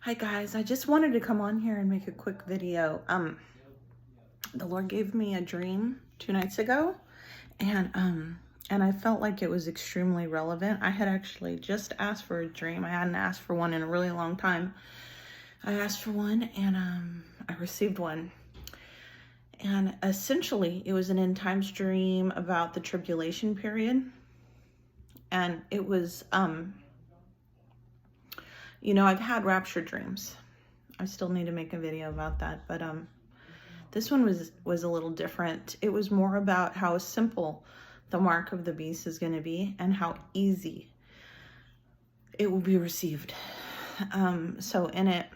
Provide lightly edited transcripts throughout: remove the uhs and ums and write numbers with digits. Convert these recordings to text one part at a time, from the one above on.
Hi guys, I just wanted to come on here and make a quick video. The Lord gave me a dream 2 nights ago, and I felt like it was extremely relevant. I had actually just asked for a dream. I hadn't asked for one in a really long time. I asked for one, and I received one. And essentially, it was an end times dream about the tribulation period. And it was, I've had rapture dreams. I still need to make a video about that, but this one was a little different. It was more about how simple the mark of the beast is going to be and how easy it will be received. So in it,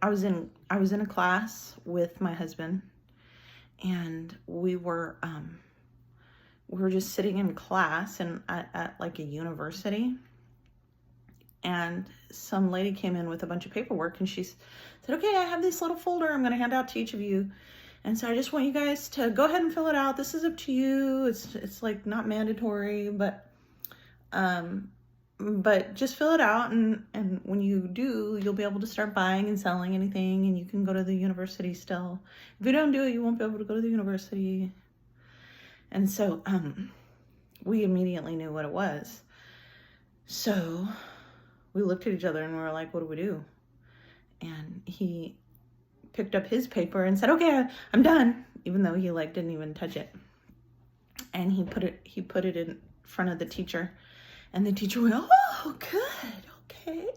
I was in a class with my husband, and we were just sitting in class and at like a university. And some lady came in with a bunch of paperwork, and she said, okay, I have this little folder I'm going to hand out to each of you. And so I just want you guys to go ahead and fill it out. This is up to you. It's like not mandatory, but just fill it out. And when you do, you'll be able to start buying and selling anything, and you can go to the university still. If you don't do it, you won't be able to go to the university. And so we immediately knew what it was. So we looked at each other and we were like, what do we do? And he picked up his paper and said, okay, I'm done, even though he didn't even touch it. And he put it in front of the teacher, and the teacher went, oh, good, okay.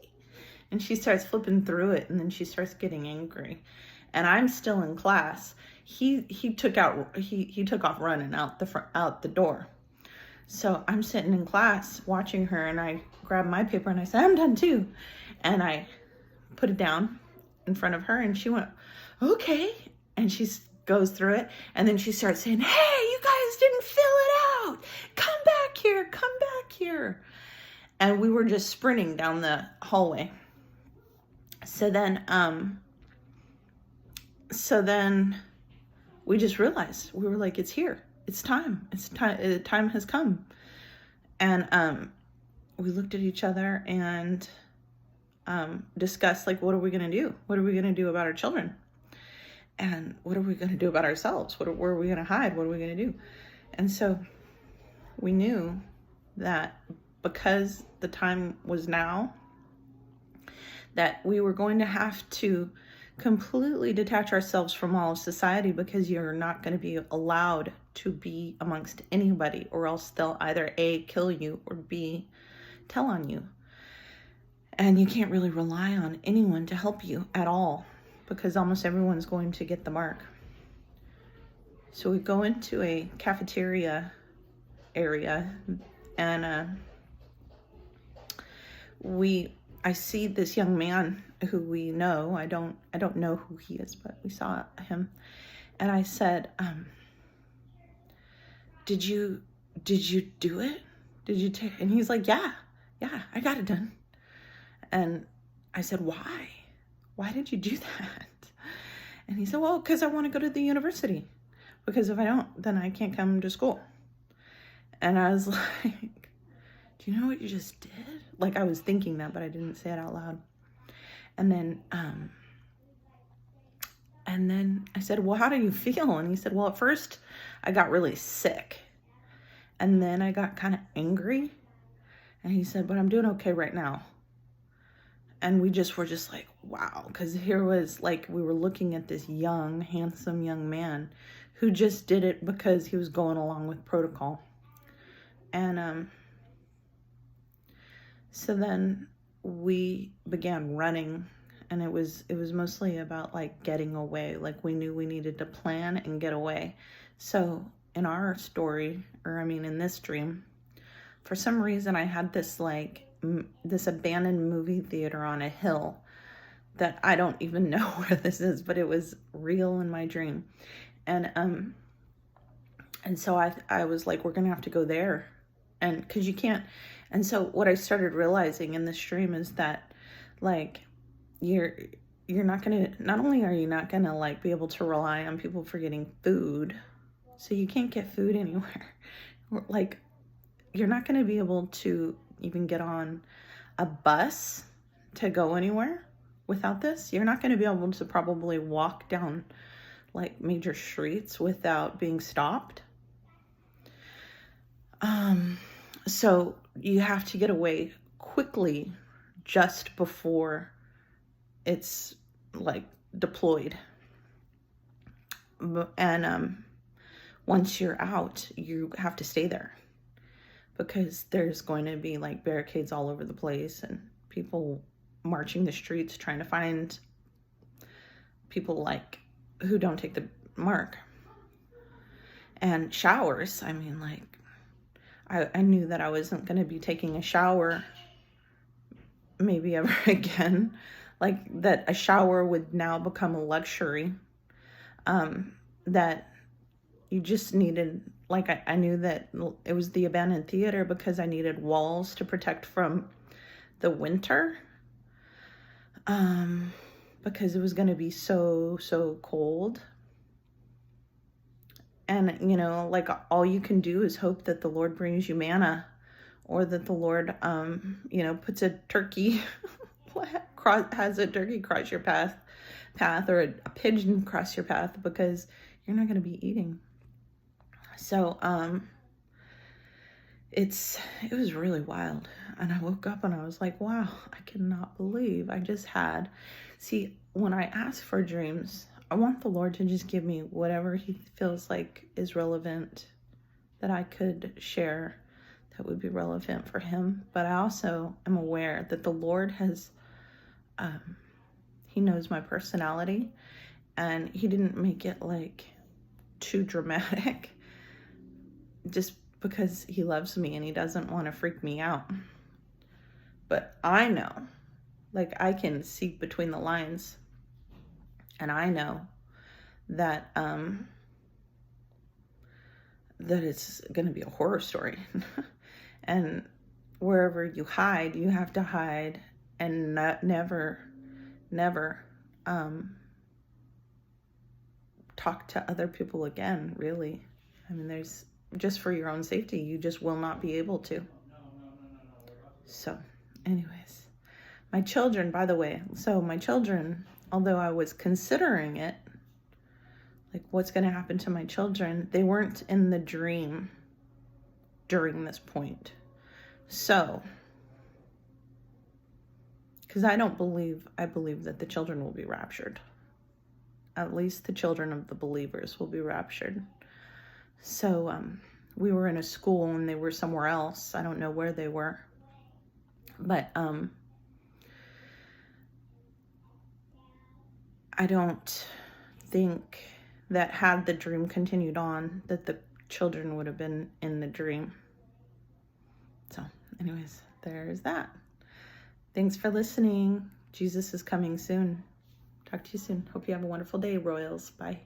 And she starts flipping through it, and then she starts getting angry. And I'm still in class. He took off running out the door. So I'm sitting in class watching her, and I grabbed my paper and I said, I'm done too. And I put it down in front of her, and she went, okay. And she goes through it, and then she starts saying, hey, you guys didn't fill it out. Come back here. And we were just sprinting down the hallway. So then we just realized, we were like, it's here. It's time. Time has come. And we looked at each other and discussed, what are we going to do? What are we going to do about our children? And what are we going to do about ourselves? Where are we going to hide? What are we going to do? And so we knew that because the time was now, that we were going to have to completely detach ourselves from all of society, because you're not going to be allowed to be amongst anybody, or else they'll either A, kill you, or B, tell on you. And you can't really rely on anyone to help you at all, because almost everyone's going to get the mark. So we go into a cafeteria area, and I see this young man who we know. I don't know who he is, but we saw him. And I said, did you do it? Did you take? And he's like, yeah, I got it done. And I said, why? Why did you do that? And he said, well, because I want to go to the university. Because if I don't, then I can't come to school. And I was like, do you know what you just did? I was thinking that, but I didn't say it out loud. And then I said, well, how do you feel? And he said, well, at first I got really sick. And then I got kind of angry. And he said, but I'm doing okay right now. And we were just like, wow. Because here was we were looking at this young, handsome young man who just did it because he was going along with protocol. And so then we began running, and it was mostly about getting away. We knew we needed to plan and get away. So in our story, in this dream, for some reason I had this this abandoned movie theater on a hill that I don't even know where this is, but it was real in my dream. And so I was like, we're gonna have to go there, and because you can't. And so what I started realizing in this dream is that you're not gonna, not only are you not gonna be able to rely on people for getting food, so you can't get food anywhere. You're not gonna be able to even get on a bus to go anywhere without this. You're not going to be able to probably walk down like major streets without being stopped. So you have to get away quickly just before it's like deployed. And once you're out, you have to stay there because there's going to be like barricades all over the place and people marching the streets trying to find people like who don't take the mark. And showers, I mean, like, I knew that I wasn't going to be taking a shower maybe ever again. Like, that a shower would now become a luxury. That you just needed, like, I knew that it was the abandoned theater because I needed walls to protect from the winter. Because it was going to be so cold. And, you know, like, all you can do is hope that the Lord brings you manna, or that the Lord, you know, puts a turkey, has a turkey cross your path, or a pigeon cross your path, because you're not going to be eating. So, it was really wild. And I woke up and I was like, wow, I cannot believe I just had. See, when I ask for dreams, I want the Lord to just give me whatever he feels like is relevant that I could share that would be relevant for him. But I also am aware that the Lord has, he knows my personality, and he didn't make it like too dramatic just because he loves me and he doesn't want to freak me out. But I know, like, I can see between the lines, and I know that that it's going to be a horror story. And wherever you hide, you have to hide and never talk to other people again, really. I mean, there's, just for your own safety, you just will not be able to. So, anyways, my children, by the way, although I was considering it, like, what's going to happen to my children, they weren't in the dream during this point. So, because I believe that the children will be raptured. At least the children of the believers will be raptured. So, we were in a school and they were somewhere else. I don't know where they were. But, I don't think that had the dream continued on, that the children would have been in the dream. So, anyways, there's that. Thanks for listening. Jesus is coming soon. Talk to you soon. Hope you have a wonderful day, Royals. Bye.